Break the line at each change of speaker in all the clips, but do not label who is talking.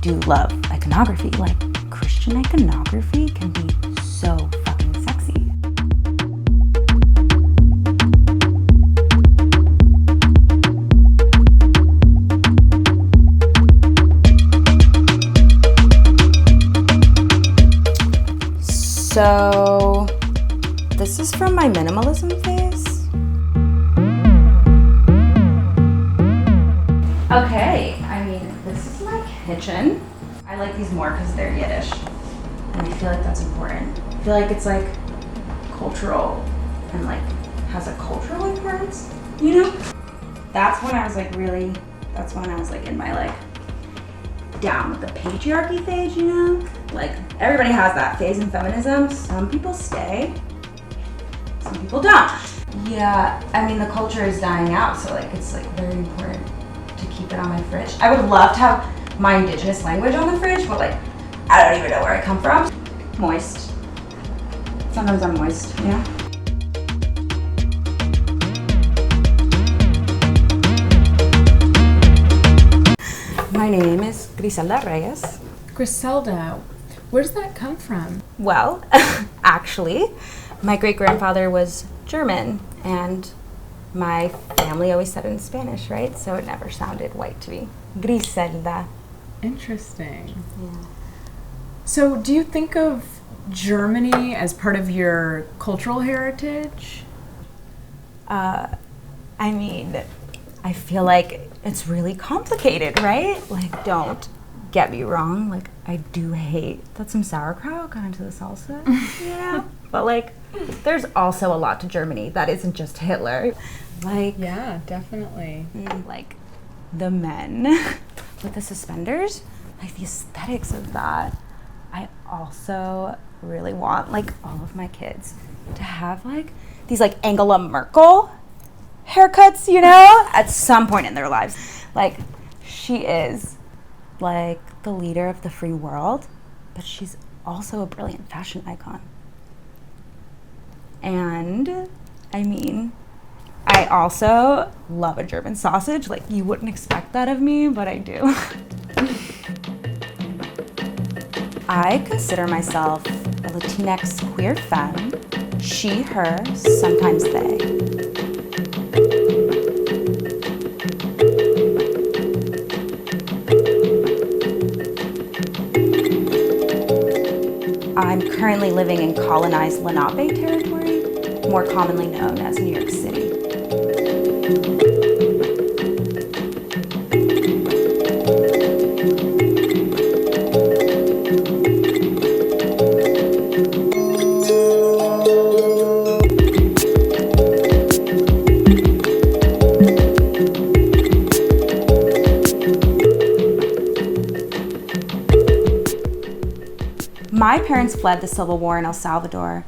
do love iconography. Like, Christian iconography can be so fucking sexy. So, this is from my minimalism phase. Okay, I mean, this is my kitchen. I like these more because they're Yiddish, and I feel like that's important. I feel like it's like cultural and like has a cultural importance, you know? That's when I was like in my like down with the patriarchy phase, you know? Like, everybody has that phase in feminism. Some people stay, some people don't. Yeah, I mean, the culture is dying out, so like it's like very important to keep it on my fridge. I would love to have my indigenous language on the fridge, but like, I don't even know where I come from. Moist. Sometimes I'm moist, you know? My name is Griselda Reyes.
Griselda, where does that come from?
Well, actually, my great-grandfather was German, and my family always said it in Spanish, right? So it never sounded white to me. Griselda.
Interesting.
Yeah.
So do you think of Germany as part of your cultural heritage?
I mean, I feel like it's really complicated, right? Like, don't get me wrong. Like, I do hate that some sauerkraut got into the salsa. Yeah. But like, there's also a lot to Germany that isn't just Hitler. Like,
Yeah, definitely.
like the men with the suspenders, like the aesthetics of that. I also really want like all of my kids to have like these like Angela Merkel haircuts, you know, at some point in their lives. Like, she is like the leader of the free world, but she's also a brilliant fashion icon. And I mean, I also love a German sausage. Like, you wouldn't expect that of me, but I do. I consider myself a Latinx queer femme. She, her, sometimes they. I'm currently living in colonized Lenape territory, more commonly known as New York City. My parents fled the Civil War in El Salvador,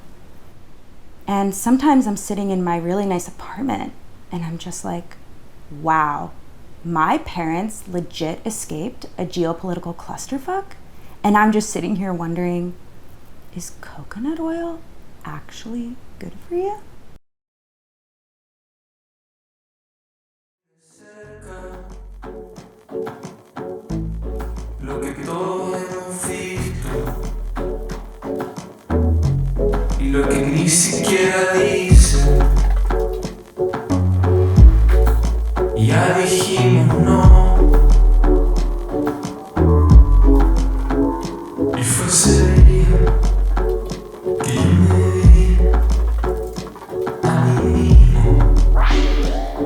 and sometimes I'm sitting in my really nice apartment and I'm just like, wow, my parents legit escaped a geopolitical clusterfuck, and I'm just sitting here wondering, is coconut oil actually good for you?
Lo que todos hemos visto y lo que ni siquiera dicen. Ya dijimos no y fue ese día que yo me di a mí mismo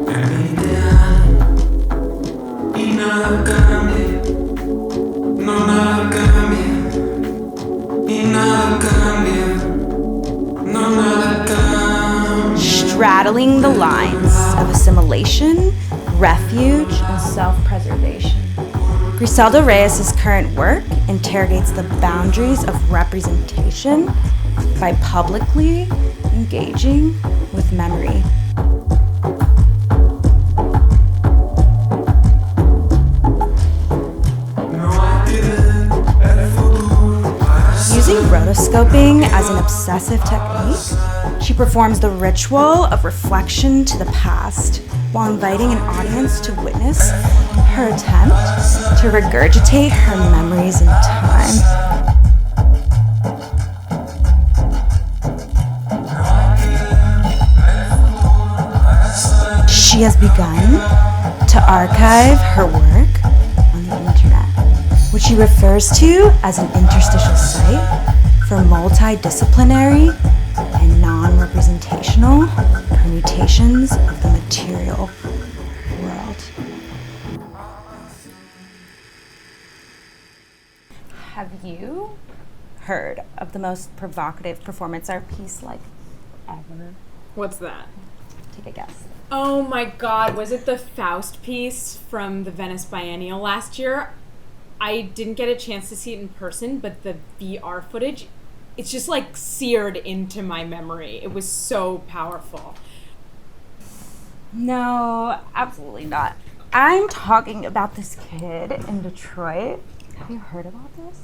en 20 años y nada cambia. No, nada cambia, y nada cambia, no, nada cambia.
Straddling the lines of assimilation, refuge, and self-preservation. Griselda Reyes' current work interrogates the boundaries of representation by publicly engaging with memory. Using rotoscoping as an obsessive technique, she performs the ritual of reflection to the past while inviting an audience to witness her attempt to regurgitate her memories in time. She has begun to archive her work on the internet, which she refers to as an interstitial site for multidisciplinary and non-representational permutations of the material world. Have you heard of the most provocative performance art piece like ever?
What's that?
Take a guess.
Oh my god, was it the Faust piece from the Venice Biennial last year? I didn't get a chance to see it in person, but the VR footage, it's just like seared into my memory. It was so powerful.
No, absolutely not. I'm talking about this kid in Detroit. Have you heard about this?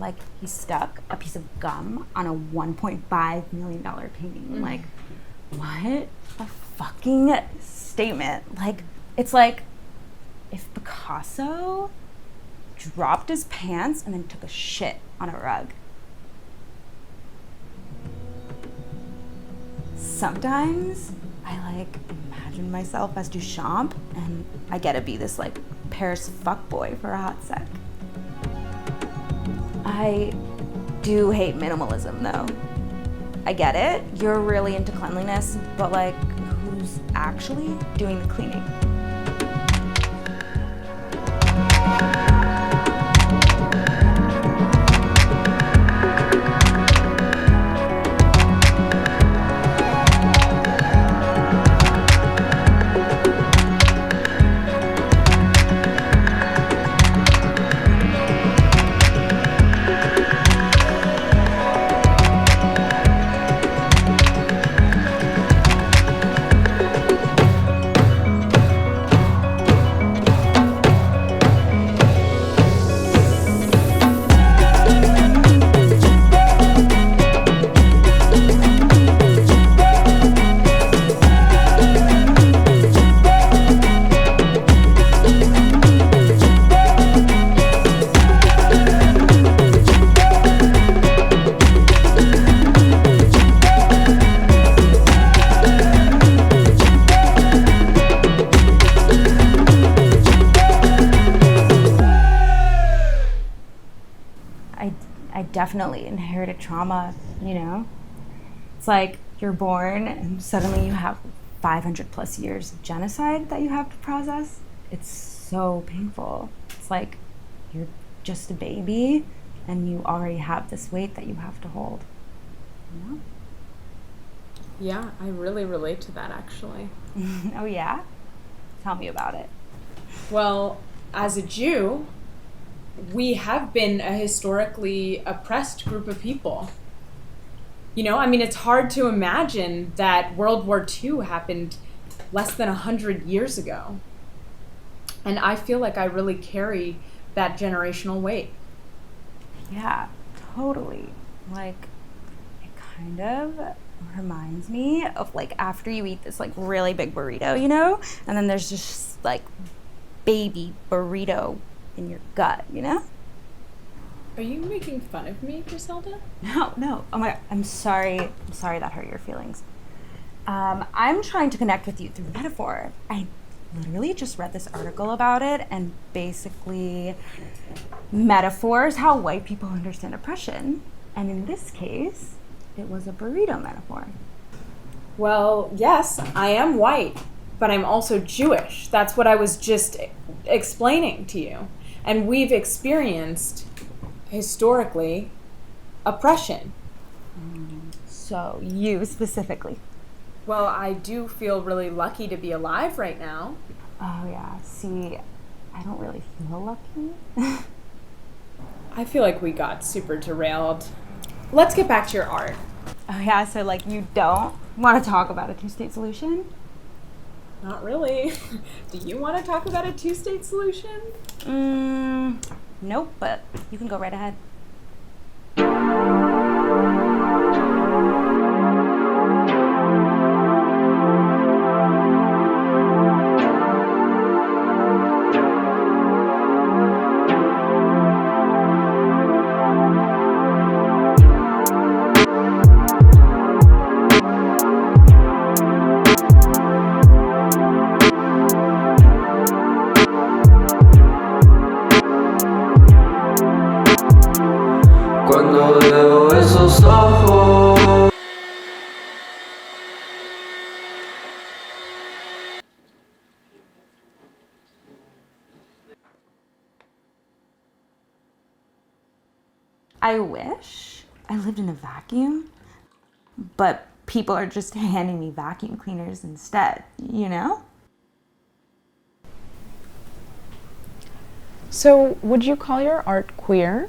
Like, he stuck a piece of gum on a $1.5 million painting. Like, what a fucking statement. Like, it's like if Picasso dropped his pants and then took a shit on a rug. Sometimes I like imagine myself as Duchamp and I get to be this like Paris fuckboy for a hot sec. I do hate minimalism though. I get it, you're really into cleanliness, but like, who's actually doing the cleaning? I definitely inherited trauma, you know? It's like you're born and suddenly you have 500 plus years of genocide that you have to process. It's so painful. It's like you're just a baby and you already have this weight that you have to hold. You know?
Yeah, I really relate to that actually.
Oh yeah? Tell me about it.
Well, as a Jew, we have been a historically oppressed group of people. You know, I mean, it's hard to imagine that World War II happened less than 100 years ago. And I feel like I really carry that generational weight.
Yeah, totally. Like, it kind of reminds me of like after you eat this like really big burrito, you know? And then there's just like baby burrito in your gut, you know?
Are you making fun of me, Griselda?
No. Oh my, I'm sorry that hurt your feelings. I'm trying to connect with you through metaphor. I literally just read this article about it, and basically metaphor is how white people understand oppression. And in this case, it was a burrito metaphor.
Well, yes, I am white, but I'm also Jewish. That's what I was just explaining to you. And we've experienced, historically, oppression.
So you specifically.
Well, I do feel really lucky to be alive right now.
Oh yeah, see, I don't really feel lucky.
I feel like we got super derailed. Let's get back to your art.
Oh yeah, so like you don't want to talk about a two-state solution?
Not really. Do you want to talk about a two-state solution?
Nope, but you can go right ahead. I wish I lived in a vacuum, but people are just handing me vacuum cleaners instead, you know?
So, would you call your art queer?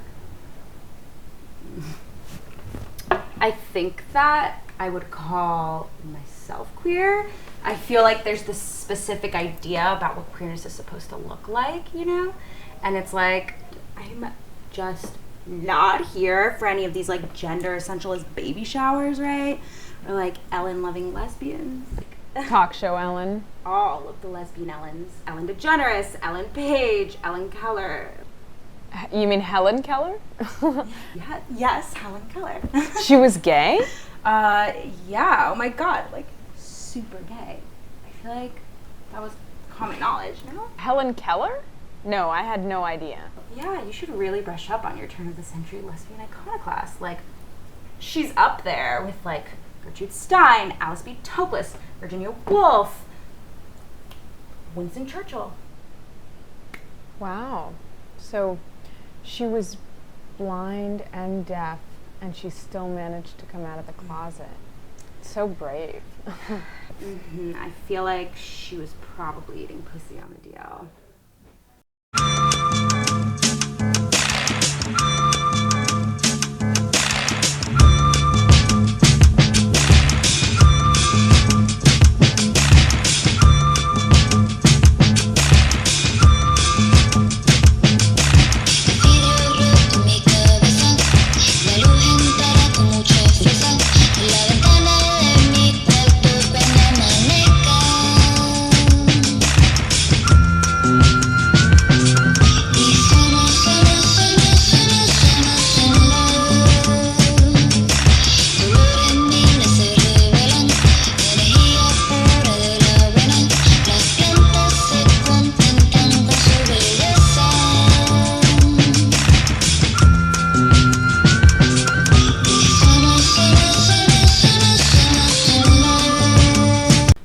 I think that I would call myself queer. I feel like there's this specific idea about what queerness is supposed to look like, you know? And it's like, I'm just not here for any of these like gender essentialist baby showers, right? Or like Ellen loving lesbians.
Talk show Ellen.
All of the lesbian Ellens. Ellen DeGeneres, Ellen Page, Ellen Keller.
You mean Helen Keller?
Yeah, yes, Helen Keller.
She was gay?
Yeah, oh my god, like super gay. I feel like that was common knowledge, no?
Helen Keller? No, I had no idea.
Yeah, you should really brush up on your turn of the century lesbian iconoclast. Like, she's up there with like Gertrude Stein, Alice B. Toklas, Virginia Woolf, Winston Churchill.
Wow. So she was blind and deaf, and she still managed to come out of the closet. So brave.
I feel like she was probably eating pussy on the DL.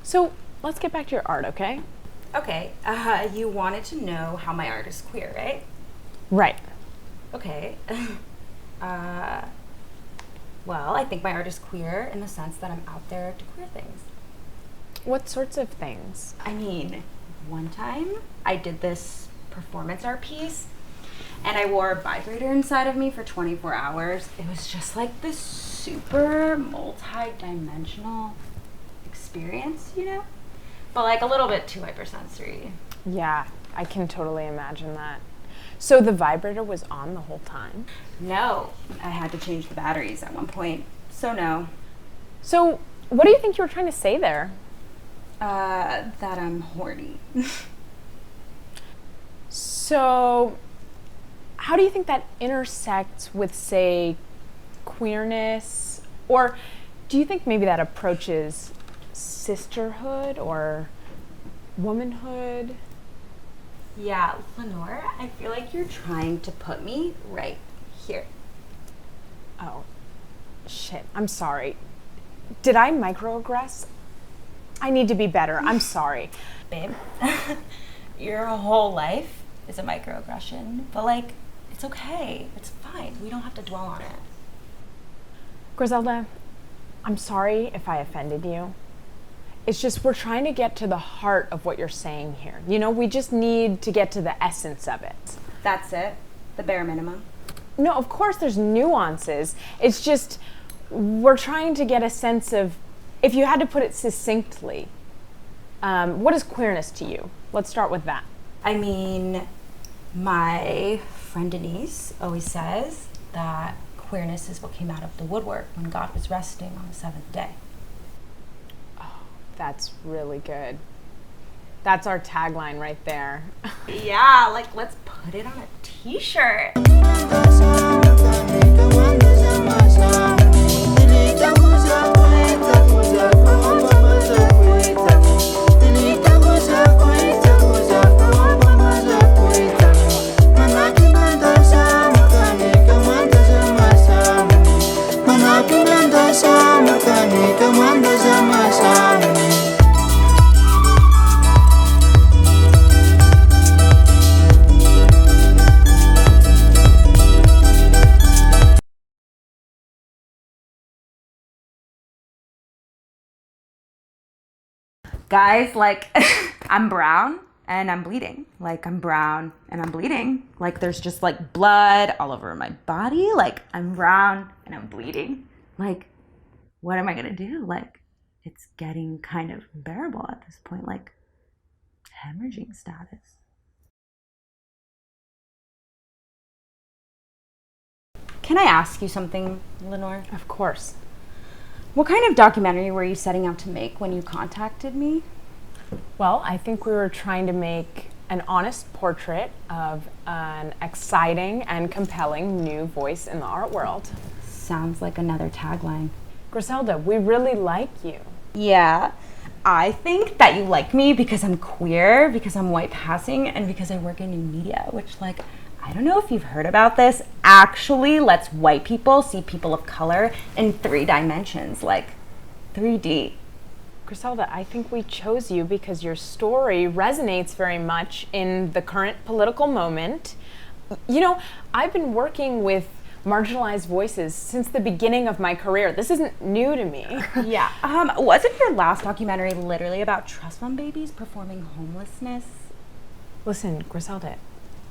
So let's get back to your art, okay?
Okay, you wanted to know how my art is queer, right?
Right.
Okay. Well, I think my art is queer in the sense that I'm out there to queer things.
What sorts of things?
I mean, one time I did this performance art piece and I wore a vibrator inside of me for 24 hours. It was just like this super multi-dimensional experience, you know? But like a little bit too hypersensory.
Yeah, I can totally imagine that. So the vibrator was on the whole time?
No, I had to change the batteries at one point, so no.
So what do you think you were trying to say there?
That I'm horny.
So how do you think that intersects with, say, queerness? Or do you think maybe that approaches sisterhood or womanhood?
Yeah, Lenore, I feel like you're trying to put me right here.
Oh, shit, I'm sorry. Did I microaggress? I need to be better. I'm sorry.
Babe, your whole life is a microaggression, but like, it's okay. It's fine. We don't have to dwell on it.
Griselda, I'm sorry if I offended you. It's just we're trying to get to the heart of what you're saying here. You know, we just need to get to the essence of it.
That's it. The bare minimum.
No, of course there's nuances. It's just we're trying to get a sense of, if you had to put it succinctly, what is queerness to you? Let's start with that.
I mean, my friend Denisse always says that queerness is what came out of the woodwork when God was resting on the seventh day.
That's really good. That's our tagline right there.
Yeah, like let's put it on a t-shirt. Guys, like, I'm brown and I'm bleeding. Like, I'm brown and I'm bleeding. Like, there's just like blood all over my body. Like, I'm brown and I'm bleeding. Like, what am I gonna do? Like, it's getting kind of unbearable at this point. Like, hemorrhaging status. Can I ask you something, Lenore?
Of course.
What kind of documentary were you setting out to make when you contacted me?
Well, I think we were trying to make an honest portrait of an exciting and compelling new voice in the art world.
Sounds like another tagline.
Griselda, we really like you.
Yeah, I think that you like me because I'm queer, because I'm white passing, and because I work in new media, which, like, I don't know if you've heard about this, actually lets white people see people of color in 3 dimensions, like 3D.
Griselda, I think we chose you because your story resonates very much in the current political moment. You know, I've been working with marginalized voices since the beginning of my career. This isn't new to me.
Yeah. Wasn't your last documentary literally about trust fund babies performing homelessness?
Listen, Griselda,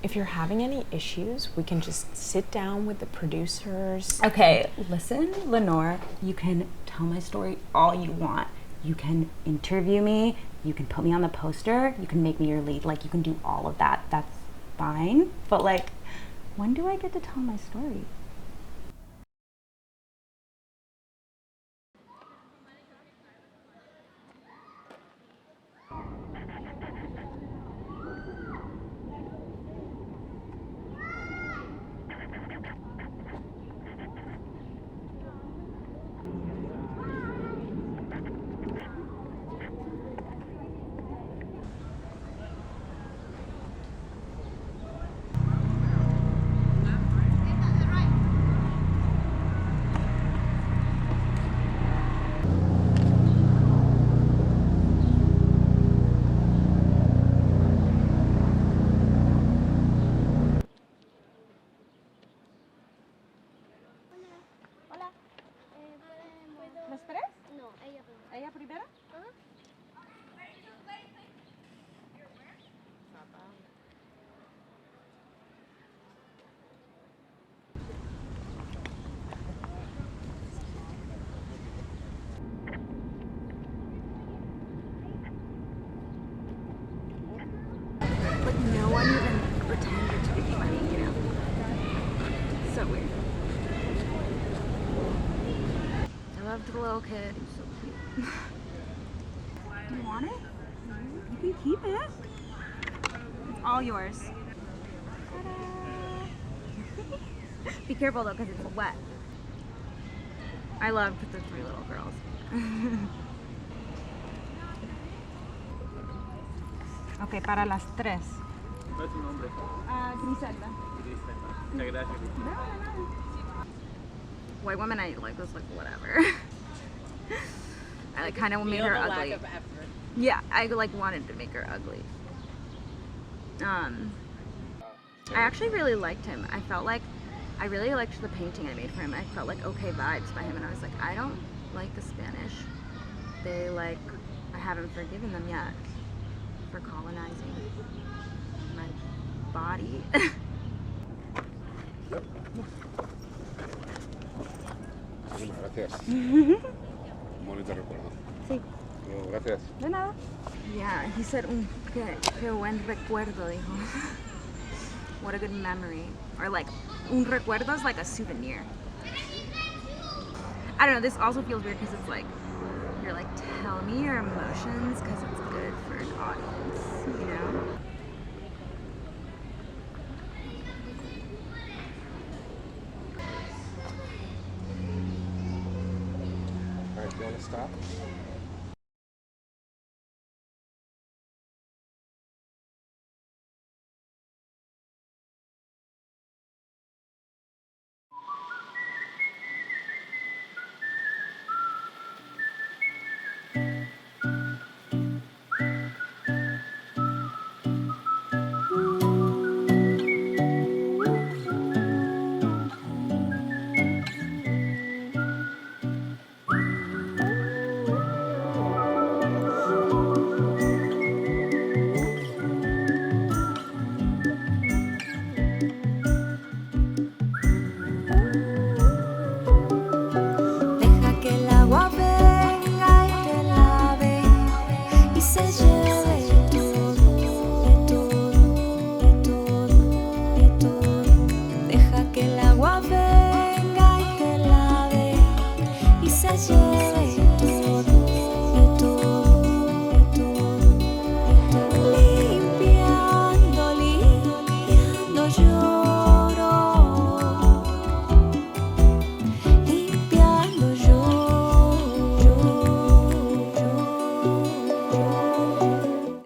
if you're having any issues, we can just sit down with the producers.
Okay, listen, Lenore, you can tell my story all you want. You can interview me, you can put me on the poster, you can make me your lead, like, you can do all of that. That's fine. But, like, when do I get to tell my story? ¿Lo esperas?
No, ella primero.
¿Ella primero? Like, no one even pretended to give me money, you know? So weird. I loved the little kid. He was so cute. Do you want it? You can keep it. It's all yours. Ta-da! Be careful though, because it's wet. I loved the 3 little girls. Okay, para las 3.
¿Cuál es su nombre?
Griselda.
Griselda. Muchas gracias.
White woman, I like was like whatever. I like kind of made her ugly.
Lack of effort.
Yeah, I like wanted to make her ugly. I actually really liked him. I felt like I really liked the painting I made for him. I felt like okay vibes by him, and I was like, I don't like the Spanish. They like, I haven't forgiven them yet for colonizing my body.
Gracias. Bonito recuerdo.
Sí.
Gracias.
De nada. Yeah, he said, qué buen recuerdo, dijo. What a good memory. Or like, un recuerdo is like a souvenir. I don't know, this also feels weird because it's like, you're like, tell me your emotions because it's good for an audience, you know?
All right, do you want to stop?